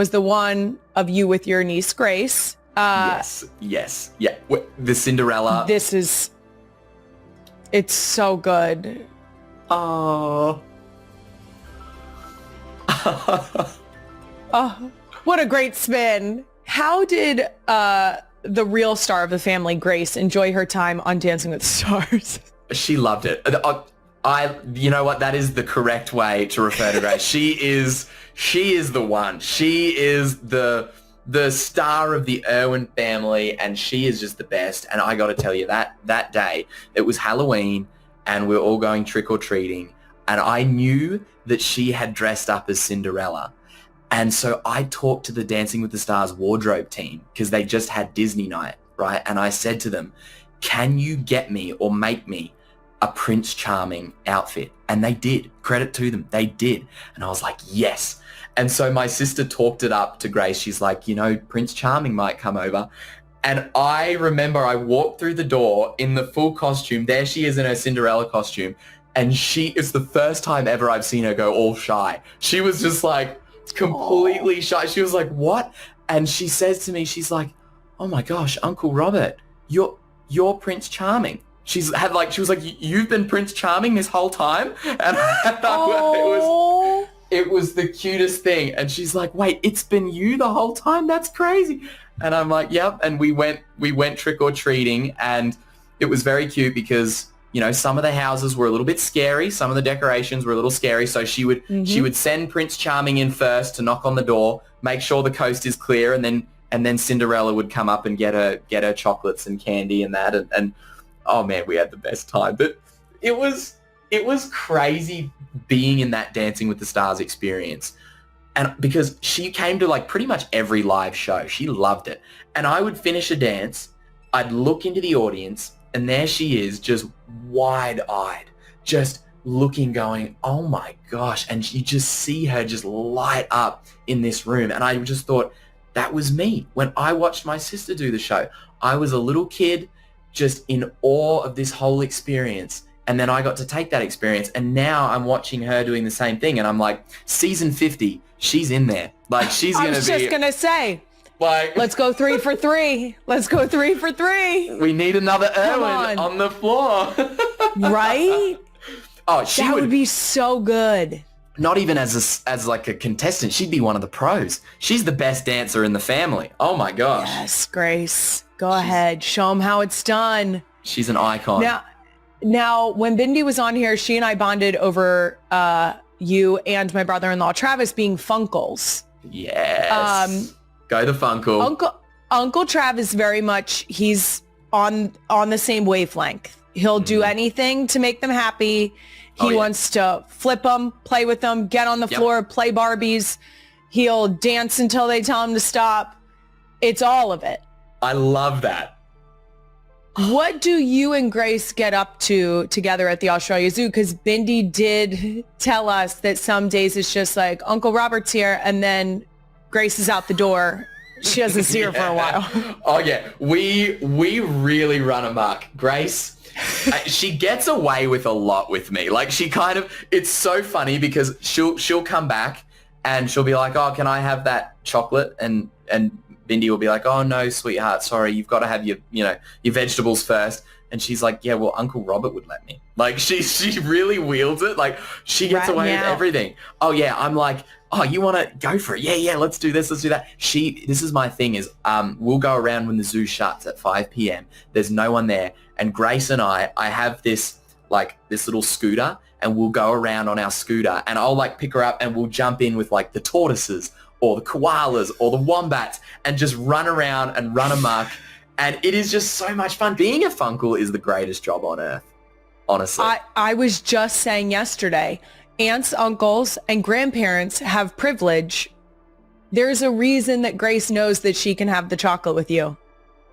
was the one of you with your niece Grace. Yes. Yeah. The Cinderella. It's so good. Oh. Oh, what a great spin. How did the real star of the family, Grace, enjoy her time on Dancing with the Stars? She loved it. You know what? That is the correct way to refer to Grace. She is the one. She is the star of the Irwin family, and she is just the best. And I got to tell you, that day, it was Halloween, and we were all going trick-or-treating, and I knew that she had dressed up as Cinderella. And so I talked to the Dancing with the Stars wardrobe team because they just had Disney night, right? And I said to them, can you get me or make me a Prince Charming outfit? And they did. Credit to them. They did. And I was like, yes. And so my sister talked it up to Grace. She's like, Prince Charming might come over. And I remember I walked through the door in the full costume. There she is in her Cinderella costume. And it's the first time ever I've seen her go all shy. She was just like completely shy. She was like, what? And she says to me, she's like, oh my gosh, Uncle Robert, you're Prince Charming. She was like, you've been Prince Charming this whole time? And it was the cutest thing. And she's like, wait, it's been you the whole time? That's crazy. And I'm like, yep. And we went trick-or-treating, and it was very cute because, some of the houses were a little bit scary. Some of the decorations were a little scary. So she would send Prince Charming in first to knock on the door, make sure the coast is clear, and then Cinderella would come up and get her chocolates and candy and that. And oh man, we had the best time. But it was crazy being in that Dancing with the Stars experience. And because she came to like pretty much every live show, she loved it. And I would finish a dance, I'd look into the audience, and there she is, just wide-eyed, just looking, going, oh my gosh. And you just see her just light up in this room. And I just thought, that was me. When I watched my sister do the show, I was a little kid just in awe of this whole experience. And then I got to take that experience, and now I'm watching her doing the same thing. And I'm like, season 50, she's in there. Like, she's going to be... I was just going to say... Like, let's go 3 for 3. Let's go 3 for 3. We need another Irwin on the floor. Right? Oh, that would be so good. Not even as like a contestant. She'd be one of the pros. She's the best dancer in the family. Oh my gosh. Yes, Grace. Go ahead. Show them how it's done. She's an icon. Now, when Bindi was on here, she and I bonded over you and my brother-in-law Travis being Funkles. Yes. Go the Funkle. Uncle Trav is very much, he's on the same wavelength. He'll do anything to make them happy. He wants to flip them, play with them, get on the floor, play Barbies. He'll dance until they tell him to stop. It's all of it. I love that. What do you and Grace get up to together at the Australia Zoo? Because Bindi did tell us that some days it's just like, Uncle Robert's here, and then Grace is out the door. She doesn't see her for a while. Oh yeah, we really run amok. Grace, she gets away with a lot with me. Like, she kind of, it's so funny because she'll come back and she'll be like, oh, can I have that chocolate? And Bindi will be like, oh no, sweetheart, sorry, you've got to have your vegetables first. And she's like, yeah, well, Uncle Robert would let me. Like, she really wields it. Like, she gets away with everything. Oh yeah, I'm like, oh, you want to go for it? Yeah, let's do this, let's do that. This is my thing is, we'll go around when the zoo shuts at 5 p.m. There's no one there. And Grace and I have this little scooter, and we'll go around on our scooter, and I'll like pick her up and we'll jump in with like the tortoises or the koalas or the wombats and just run around and run amok. And it is just so much fun. Being a Funkle is the greatest job on earth, honestly. I was just saying yesterday, aunts, uncles, and grandparents have privilege. There's a reason that Grace knows that she can have the chocolate with you.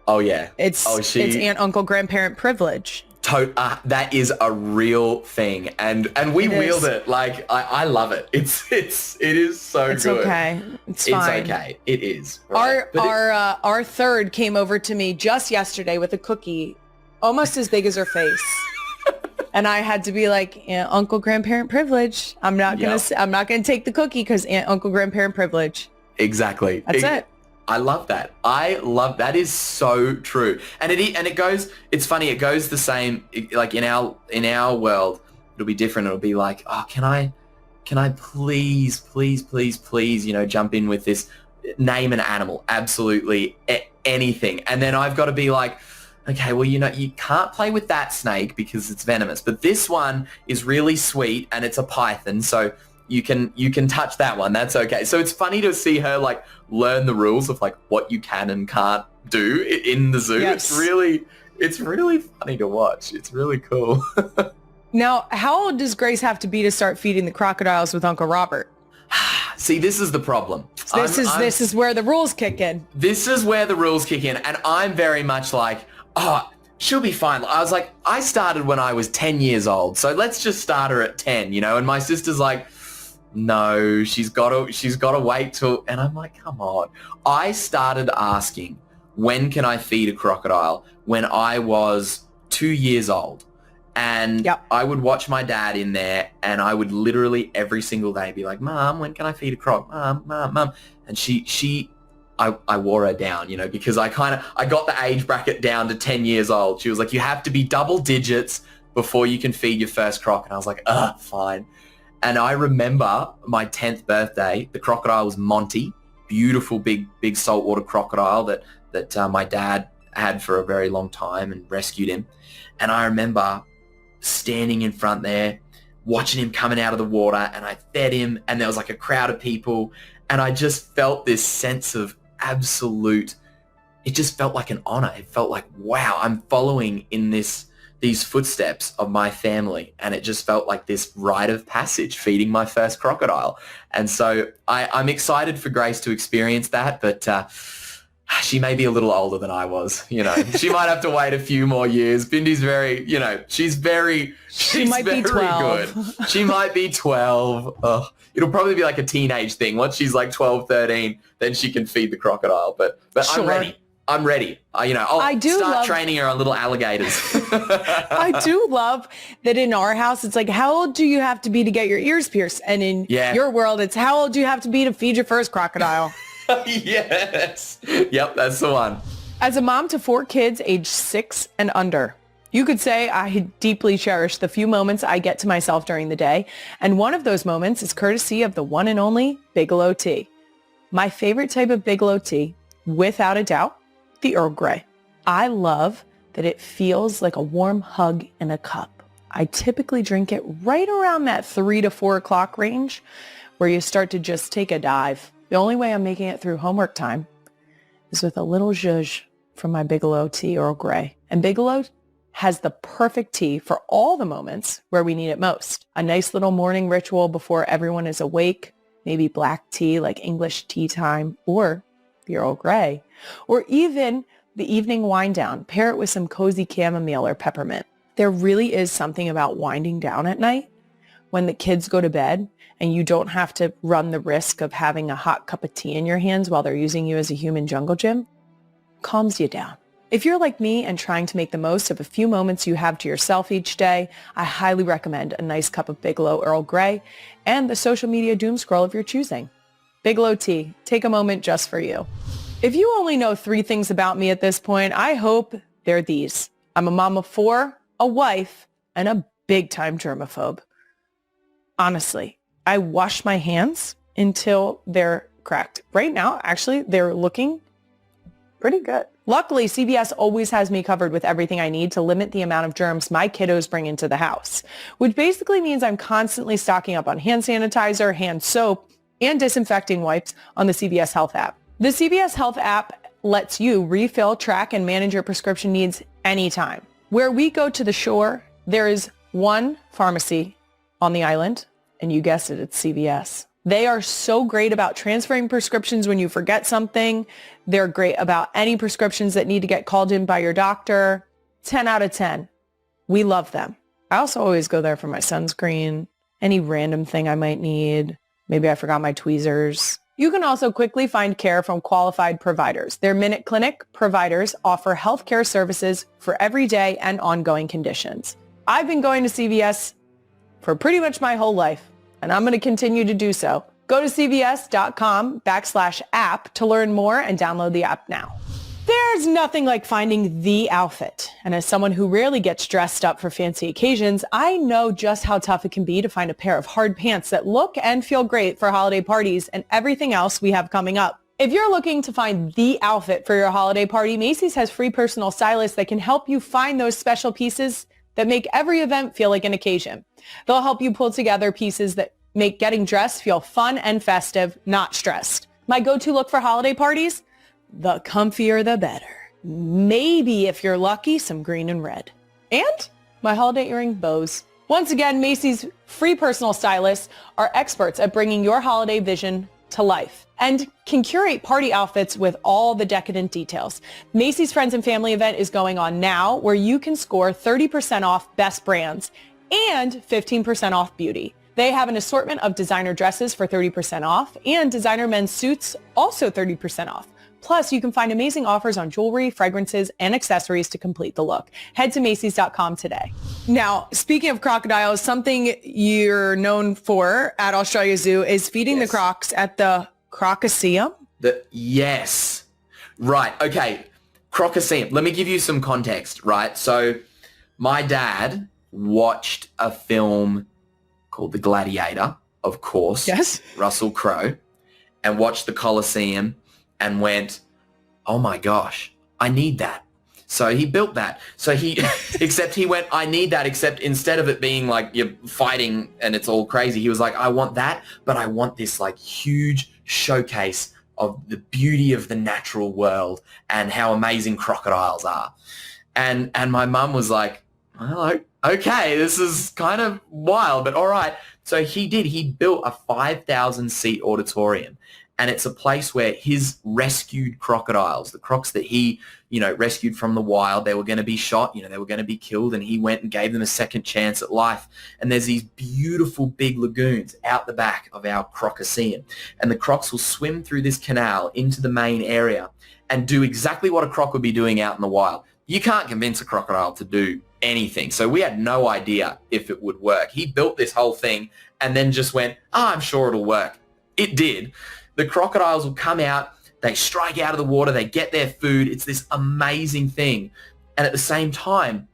Oh, yeah. It's aunt, uncle, grandparent privilege. That is a real thing. And we wield it. Like, I love it. It is so good. It's okay. It's fine. It's okay. It is. Right? Our third came over to me just yesterday with a cookie almost as big as her face. And I had to be like, aunt, uncle, grandparent privilege. I'm not gonna take the cookie because aunt, uncle, grandparent privilege. Exactly. That's it. I love that. That is so true. And it goes, it's funny, it goes the same, like in our world, it'll be different. It'll be like, oh, can I please, jump in with this, name an animal, absolutely anything. And then I've got to be like, okay, well, you can't play with that snake because it's venomous, but this one is really sweet and it's a python. So you can touch that one. That's okay. So it's funny to see her like learn the rules of like what you can and can't do in the zoo. Yes. It's really funny to watch. It's really cool. Now, how old does Grace have to be to start feeding the crocodiles with Uncle Robert? See, this is the problem. This is where the rules kick in. This is where the rules kick in. And I'm very much like, oh, she'll be fine. I was like, I started when I was 10 years old. So let's just start her at 10, And my sister's like, no, she's got to wait till, and I'm like, come on. I started asking, when can I feed a crocodile when I was 2 years old? And I would watch my dad in there and I would literally every single day be like, Mom, when can I feed a croc? Mom. And I wore her down, because I got the age bracket down to 10 years old. She was like, you have to be double digits before you can feed your first croc. And I was like, fine. And I remember my 10th birthday, the crocodile was Monty, beautiful big saltwater crocodile that my dad had for a very long time and rescued him. And I remember standing in front there, watching him coming out of the water, and I fed him, and there was like a crowd of people, and I just felt this sense of absolute, it just felt like an honor. It felt like, wow, I'm following in these footsteps of my family, and it just felt like this rite of passage, feeding my first crocodile. And so I'm excited for Grace to experience that, but she may be a little older than I was, She might have to wait a few more years. Bindi's very, she might be 12. Good. She might be 12. Oh, it'll probably be like a teenage thing. Once she's like 12, 13, then she can feed the crocodile. But sure. I'm ready. I'll start training her on little alligators. I do love that in our house, it's like, how old do you have to be to get your ears pierced? And in your world, it's how old do you have to be to feed your first crocodile? Yes. Yep, that's the one. As a mom to 4 kids aged 6 and under, you could say I deeply cherish the few moments I get to myself during the day. And one of those moments is courtesy of the one and only Bigelow tea. My favorite type of Bigelow tea, without a doubt, the Earl Grey. I love that it feels like a warm hug in a cup. I typically drink it right around that 3 to 4 o'clock range where you start to just take a dive. The only way I'm making it through homework time is with a little zhuzh from my Bigelow tea Earl Grey. And Bigelow has the perfect tea for all the moments where we need it most. A nice little morning ritual before everyone is awake, maybe black tea like English tea time or the Earl Grey, or even the evening wind down. Pair it with some cozy chamomile or peppermint. There really is something about winding down at night when the kids go to bed and you don't have to run the risk of having a hot cup of tea in your hands while they're using you as a human jungle gym. Calms you down. If you're like me and trying to make the most of a few moments you have to yourself each day, I highly recommend a nice cup of Bigelow Earl Grey and the social media doom scroll of your choosing. Bigelow tea, take a moment just for you. If you only know 3 things about me at this point, I hope they're these. I'm a mom of 4, a wife, and a big-time germaphobe. Honestly, I wash my hands until they're cracked. Right now, actually, they're looking pretty good. Luckily, CVS always has me covered with everything I need to limit the amount of germs my kiddos bring into the house, which basically means I'm constantly stocking up on hand sanitizer, hand soap, and disinfecting wipes on the CVS Health app. The CVS Health app lets you refill, track, and manage your prescription needs anytime. Where we go to the shore, there is one pharmacy on the island, and you guessed it, it's CVS. They are so great about transferring prescriptions when you forget something. They're great about any prescriptions that need to get called in by your doctor. 10 out of 10. We love them. I also always go there for my sunscreen, any random thing I might need. Maybe I forgot my tweezers. You can also quickly find care from qualified providers. Their Minute Clinic providers offer healthcare services for everyday and ongoing conditions. I've been going to CVS for pretty much my whole life, and I'm going to continue to do so Go to cvs.com/app to learn more and download the app now. There's nothing like finding the outfit. And as someone who rarely gets dressed up for fancy occasions, I know just how tough it can be to find a pair of hard pants that look and feel great for holiday parties and everything else we have coming up. If you're looking to find the outfit for your holiday party, Macy's has free personal stylists that can help you find those special pieces that make every event feel like an occasion. They'll help you pull together pieces that make getting dressed feel fun and festive, not stressed. My go-to look for holiday parties? The comfier, the better. Maybe, if you're lucky, some green and red. And my holiday earring bows. Once again, Macy's free personal stylists are experts at bringing your holiday vision to life and can curate party outfits with all the decadent details. Macy's Friends and Family event is going on now, where you can score 30% off best brands and 15% off beauty. They have an assortment of designer dresses for 30% off and designer men's suits also 30% off. Plus, you can find amazing offers on jewelry, fragrances, and accessories to complete the look. Head to Macy's.com today. Now, speaking of crocodiles, something you're known for at Australia Zoo is feeding the crocs at the Crocoseum. Yes. Right. Okay. Crocoseum. Let me give you some context, right? So my dad watched a film called The Gladiator, of course. Yes. Russell Crowe, and watched the Colosseum and went, oh my gosh, I need that. So he built that. So except he went, I need that, except instead of it being like you're fighting and it's all crazy, he was like, I want that, but I want this like huge showcase of the beauty of the natural world and how amazing crocodiles are. And my mum was like, well, okay, this is kind of wild, but all right. So he built a 5,000 seat auditorium. And it's a place where his rescued crocodiles, the crocs that he, rescued from the wild, they were going to be shot, they were going to be killed, and he went and gave them a second chance at life. And there's these beautiful big lagoons out the back of our Crocoseum. And the crocs will swim through this canal into the main area and do exactly what a croc would be doing out in the wild. You can't convince a crocodile to do anything. So we had no idea if it would work. He built this whole thing and then just went, I'm sure it'll work. It did. The crocodiles will come out, they strike out of the water, they get their food. It's this amazing thing. And at the same time,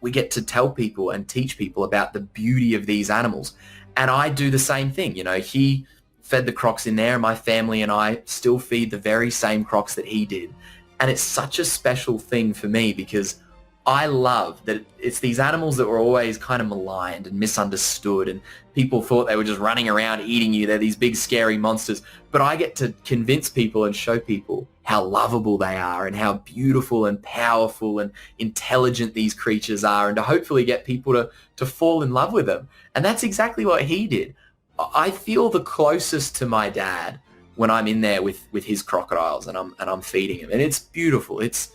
we get to tell people and teach people about the beauty of these animals. And I do the same thing. He fed the crocs in there, and my family and I still feed the very same crocs that he did. And it's such a special thing for me because I love that it's these animals that were always kind of maligned and misunderstood, and people thought they were just running around eating you. They're these big scary monsters. But I get to convince people and show people how lovable they are and how beautiful and powerful and intelligent these creatures are, and to hopefully get people to fall in love with them. And that's exactly what he did. I feel the closest to my dad when I'm in there with his crocodiles and I'm feeding him. And it's beautiful. It's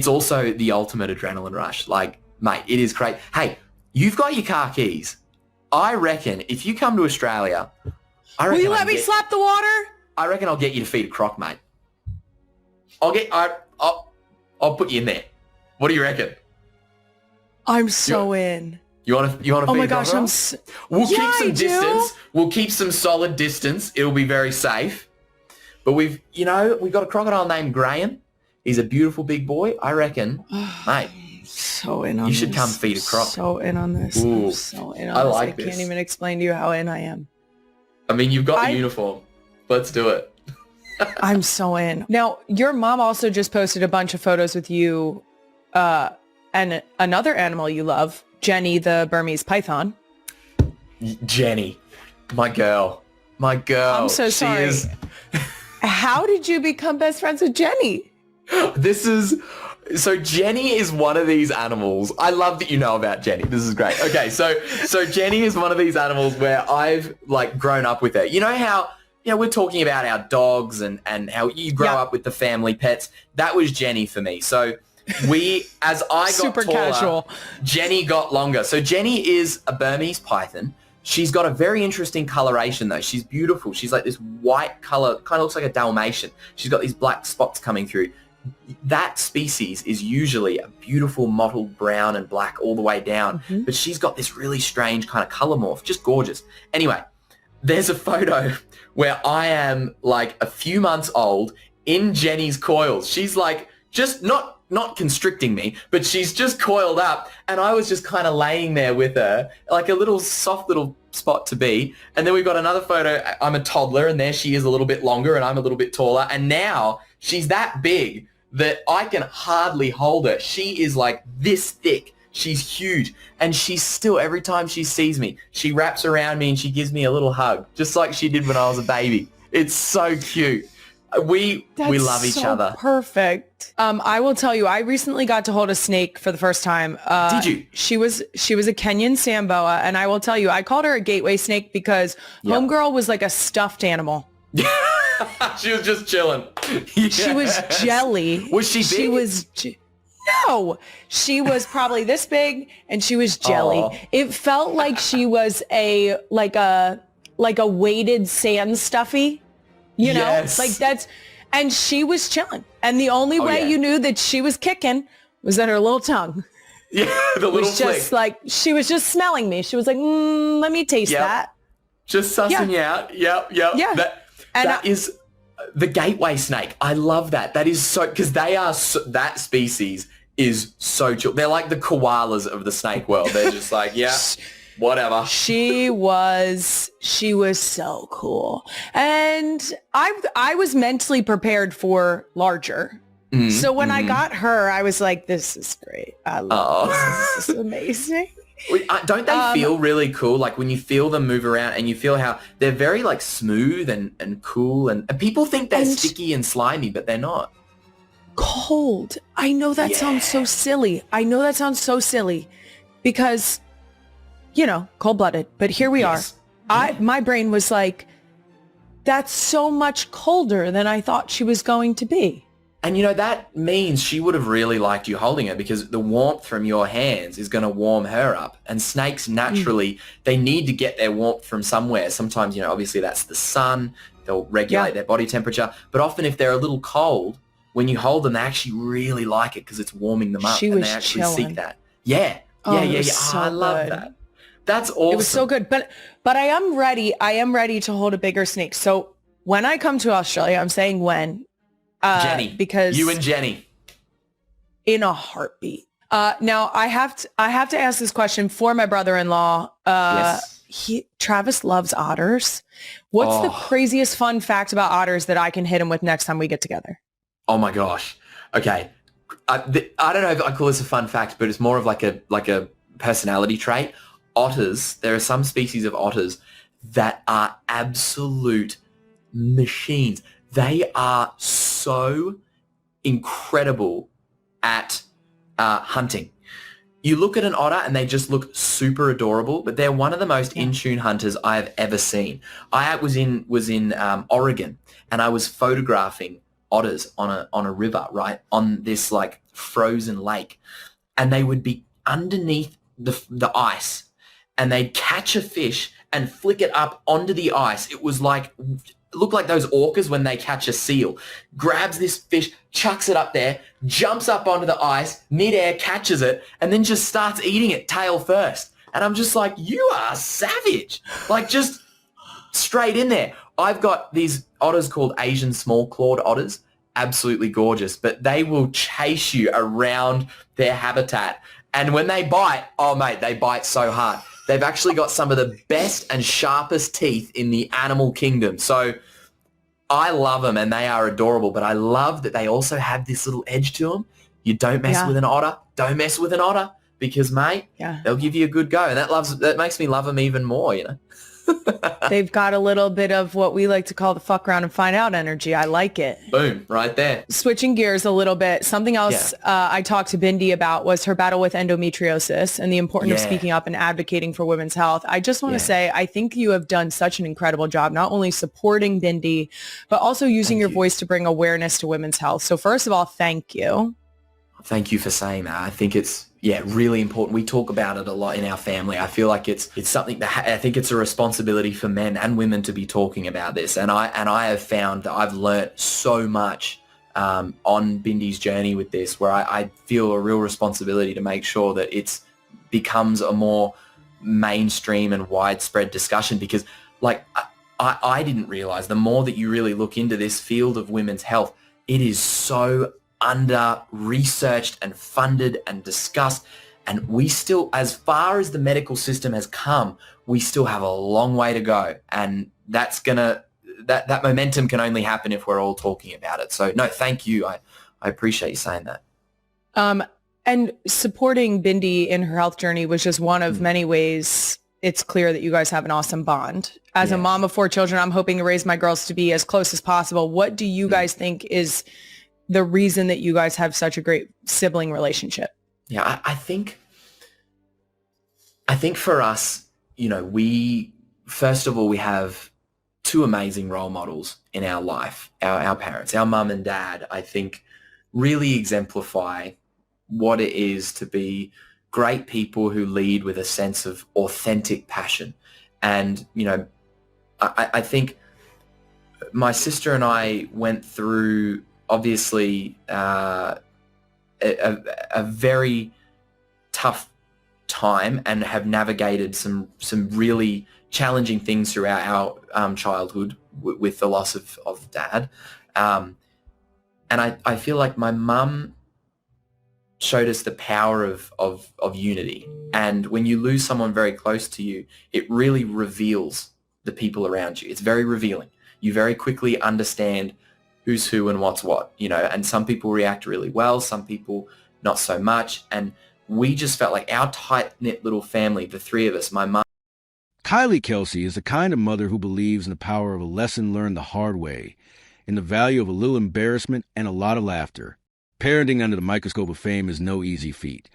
also the ultimate adrenaline rush. Like, mate, it is great. Hey, you've got your car keys. I reckon if you come to Australia, will you let me slap the water? I reckon I'll get you to feed a croc, mate. I'll put you in there. What do you reckon? I'm so in. You want to feed Oh my a gosh, crocodile? We'll keep some distance. We'll keep some solid distance. It'll be very safe. But we've got a crocodile named Graham. He's a beautiful big boy. I reckon, mate. So in on this. You should come feed a croc. So in on this. Ooh, I'm so in on this. I can't even explain to you how in I am. I mean, you've got the uniform. Let's do it. I'm so in. Now, your mom also just posted a bunch of photos with you and another animal you love, Jenny, the Burmese python. Jenny, my girl. I'm so sorry. How did you become best friends with Jenny? So Jenny is one of these animals. I love that you know about Jenny. This is great. Okay, so Jenny is one of these animals where I've grown up with her. You know how we're talking about our dogs and how you grow up with the family pets. That was Jenny for me. So as I got super taller, casual. Jenny got longer. So Jenny is a Burmese python. She's got a very interesting coloration though. She's beautiful. She's like this white color, kind of looks like a Dalmatian. She's got these black spots coming through. That species is usually a beautiful mottled brown and black all the way down. Mm-hmm. But she's got this really strange kind of color morph, just gorgeous. Anyway, there's a photo where I am like a few months old in Jenny's coils. She's like just not constricting me, but she's just coiled up, and I was just kind of laying there with her, like a little soft little spot to be. And then we've got another photo. I'm a toddler, and there she is a little bit longer, and I'm a little bit taller. And now she's that big that I can hardly hold her. She is like this thick. She's huge. And she's still, every time she sees me, she wraps around me and she gives me a little hug, just like she did when I was a baby. It's so cute. We love each other. Perfect. I will tell you, I recently got to hold a snake for the first time. Did you? She was a Kenyan sand boa, and I will tell you, I called her a gateway snake because homegirl was like a stuffed animal. She was just chilling. Yes. She was jelly. Was she big? No, she was probably this big, and she was jelly. Aww. It felt like she was a weighted sand stuffy. You know, yes. like that's, and she was chilling. And the only way you knew that she was kicking was that her little tongue. Yeah, the little was just flick. like, she was just smelling me. She was like, let me taste that. Just sussing you out. Yep. Yeah. That is the gateway snake. I love that. That is so, because they are, that species is so chill. They're like the koalas of the snake world. They're just like, whatever. She was so cool. And I was mentally prepared for larger. Mm-hmm. So when I got her, I was like, this is great. I love this. This is amazing. Don't they feel really cool? Like when you feel them move around and you feel how they're very like smooth and cool. And people think they're sticky and slimy, but they're not. Cold. I know that sounds so silly. Because, you know, cold-blooded. But here we are. My brain was like, that's so much colder than I thought she was going to be. And, you know, that means she would have really liked you holding her because the warmth from your hands is going to warm her up. And snakes naturally, they need to get their warmth from somewhere. Sometimes, you know, obviously that's the sun. They'll regulate their body temperature. But often if they're a little cold, when you hold them, they actually really like it because it's warming them up. And they actually seek that. Yeah. So I love that. That's awesome. It was so good. But I am ready to hold a bigger snake. So when I come to Australia, I'm saying when. Jenny. Because you and Jenny. In a heartbeat. Now I have to ask this question for my brother-in-law. Yes. Travis loves otters. What's the craziest fun fact about otters that I can hit him with next time we get together? Oh my gosh. Okay. I don't know if I call this a fun fact, but it's more of like a personality trait. Otters, there are some species of otters that are absolute machines. They are so incredible at hunting. You look at an otter and they just look super adorable, but they're one of the most in-tune hunters I have ever seen. I was in Oregon, and I was photographing otters on a river, right, on this like frozen lake, and they would be underneath the ice, and they'd catch a fish and flick it up onto the ice. It was like, look like those orcas when they catch a seal. Grabs this fish, chucks it up there, jumps up onto the ice, midair, catches it, and then just starts eating it tail first. And I'm just like, you are savage. Like just straight in there. I've got these otters called Asian small-clawed otters. Absolutely gorgeous. But they will chase you around their habitat. And when they bite, oh, mate, they bite so hard. They've actually got some of the best and sharpest teeth in the animal kingdom. So I love them and they are adorable, but I love that they also have this little edge to them. You don't mess with an otter. Don't mess with an otter because, mate, they'll give you a good go. And that makes me love them even more, you know. They've got a little bit of what we like to call the fuck around and find out energy. I like it. Boom, right there. Switching gears a little bit, something else I talked to Bindi about was her battle with endometriosis and the importance of speaking up and advocating for women's health. I just want to say, I think you have done such an incredible job, not only supporting Bindi, but also using your voice to bring awareness to women's health. So first of all, thank you. Thank you for saying that. I think it's really important. We talk about it a lot in our family. I feel like it's something that I think it's a responsibility for men and women to be talking about this. And I have found that I've learnt so much on Bindi's journey with this, where I feel a real responsibility to make sure that it's becomes a more mainstream and widespread discussion, because like I didn't realize, the more that you really look into this field of women's health, it is so under-researched and funded and discussed. And we still, as far as the medical system has come, we still have a long way to go. And that momentum can only happen if we're all talking about it. So no, thank you. I appreciate you saying that. And supporting Bindi in her health journey was just one of many ways it's clear that you guys have an awesome bond. As a mom of 4 children, I'm hoping to raise my girls to be as close as possible. What do you guys think is the reason that you guys have such a great sibling relationship? Yeah, I think for us, we, first of all, we have 2 amazing role models in our life. Our parents, our mum and dad, I think really exemplify what it is to be great people who lead with a sense of authentic passion. And, I think my sister and I went through, obviously, a very tough time and have navigated some really challenging things throughout our childhood with the loss of dad. And I feel like my mum showed us the power of unity. And when you lose someone very close to you, it really reveals the people around you. It's very revealing. You very quickly understand who's who and what's what, and some people react really well, some people not so much. And we just felt like our tight-knit little family, the 3 of us, my mum. Kylie Kelce is the kind of mother who believes in the power of a lesson learned the hard way, in the value of a little embarrassment and a lot of laughter. Parenting under the microscope of fame is no easy feat.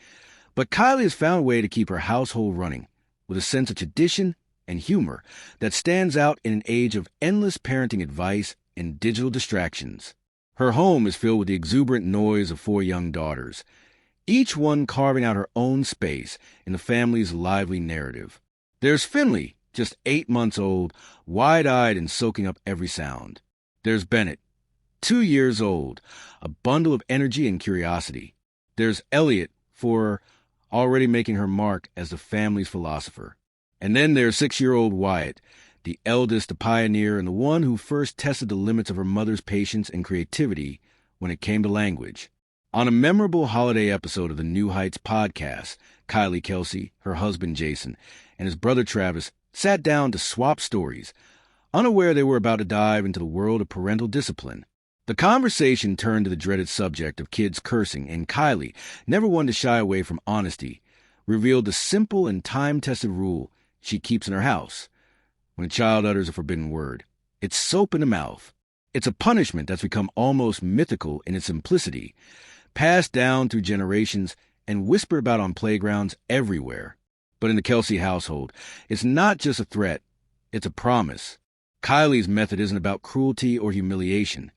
But Kylie has found a way to keep her household running, with a sense of tradition and humor that stands out in an age of endless parenting advice and digital distractions. Her home is filled with the exuberant noise of 4 young daughters, each one carving out her own space in the family's lively narrative. There's Finley, just 8 months old, wide-eyed and soaking up every sound. There's Bennett, 2 years old, a bundle of energy and curiosity. There's Elliot, already making her mark as the family's philosopher. And then there's 6-year-old Wyatt, the eldest, a pioneer, and the one who first tested the limits of her mother's patience and creativity when it came to language. On a memorable holiday episode of the New Heights podcast, Kylie Kelce, her husband Jason, and his brother Travis sat down to swap stories, unaware they were about to dive into the world of parental discipline. The conversation turned to the dreaded subject of kids cursing, and Kylie, never one to shy away from honesty, revealed the simple and time-tested rule she keeps in her house. When a child utters a forbidden word, it's soap in the mouth. It's a punishment that's become almost mythical in its simplicity, passed down through generations and whispered about on playgrounds everywhere. But in the Kelce household, it's not just a threat, it's a promise. Kylie's method isn't about cruelty or humiliation.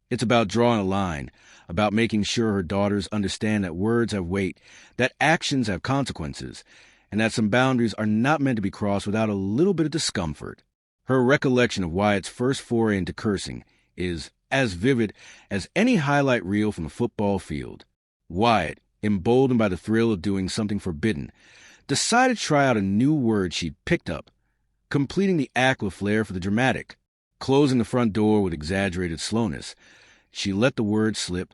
It's about drawing a line, about making sure her daughters understand that words have weight, that actions have consequences, and that some boundaries are not meant to be crossed without a little bit of discomfort. Her recollection of Wyatt's first foray into cursing is as vivid as any highlight reel from a football field. Wyatt, emboldened by the thrill of doing something forbidden, decided to try out a new word she'd picked up, completing the act with flair for the dramatic. Closing the front door with exaggerated slowness, she let the word slip,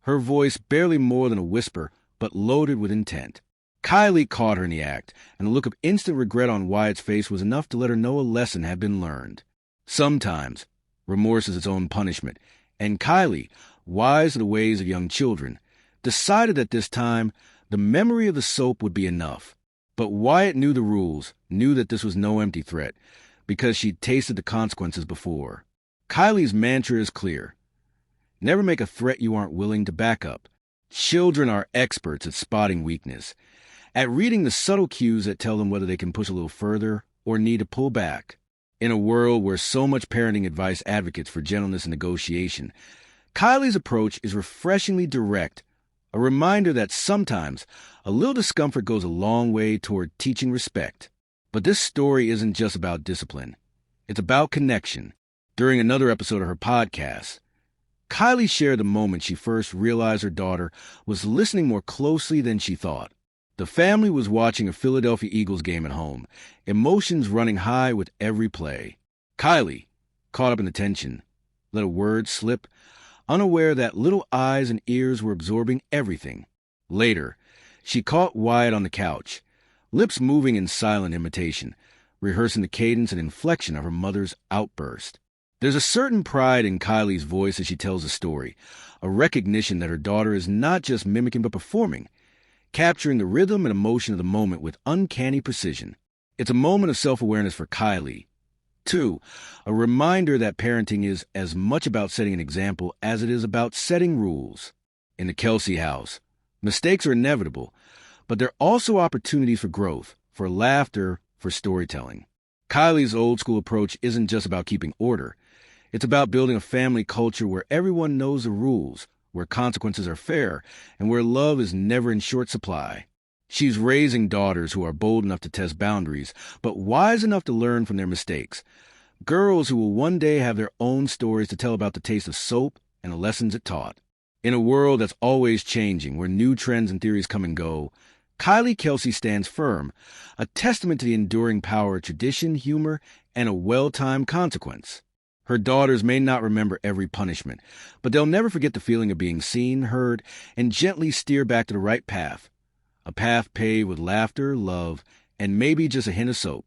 her voice barely more than a whisper, but loaded with intent. Kylie caught her in the act, and the look of instant regret on Wyatt's face was enough to let her know a lesson had been learned. Sometimes, remorse is its own punishment, and Kylie, wise to the ways of young children, decided that this time the memory of the soap would be enough. But Wyatt knew the rules, knew that this was no empty threat, because she'd tasted the consequences before. Kylie's mantra is clear. Never make a threat you aren't willing to back up. Children are experts at spotting weakness, at reading the subtle cues that tell them whether they can push a little further or need to pull back. In a world where so much parenting advice advocates for gentleness and negotiation, Kylie's approach is refreshingly direct, a reminder that sometimes a little discomfort goes a long way toward teaching respect. But this story isn't just about discipline. It's about connection. During another episode of her podcast, Kylie shared the moment she first realized her daughter was listening more closely than she thought. The family was watching a Philadelphia Eagles game at home, emotions running high with every play. Kylie, caught up in the tension, let a word slip, unaware that little eyes and ears were absorbing everything. Later, she caught Wyatt on the couch, lips moving in silent imitation, rehearsing the cadence and inflection of her mother's outburst. There's a certain pride in Kylie's voice as she tells the story, a recognition that her daughter is not just mimicking but performing, capturing the rhythm and emotion of the moment with uncanny precision. It's a moment of self-awareness for Kylie. 2, a reminder that parenting is as much about setting an example as it is about setting rules. In the Kelce house, mistakes are inevitable, but they're also opportunities for growth, for laughter, for storytelling. Kylie's old-school approach isn't just about keeping order. It's about building a family culture where everyone knows the rules, where consequences are fair, and where love is never in short supply. She's raising daughters who are bold enough to test boundaries, but wise enough to learn from their mistakes. Girls who will one day have their own stories to tell about the taste of soap and the lessons it taught. In a world that's always changing, where new trends and theories come and go, Kylie Kelce stands firm, a testament to the enduring power of tradition, humor, and a well-timed consequence. Her daughters may not remember every punishment, but they'll never forget the feeling of being seen, heard, and gently steer back to the right path. A path paved with laughter, love, and maybe just a hint of soap.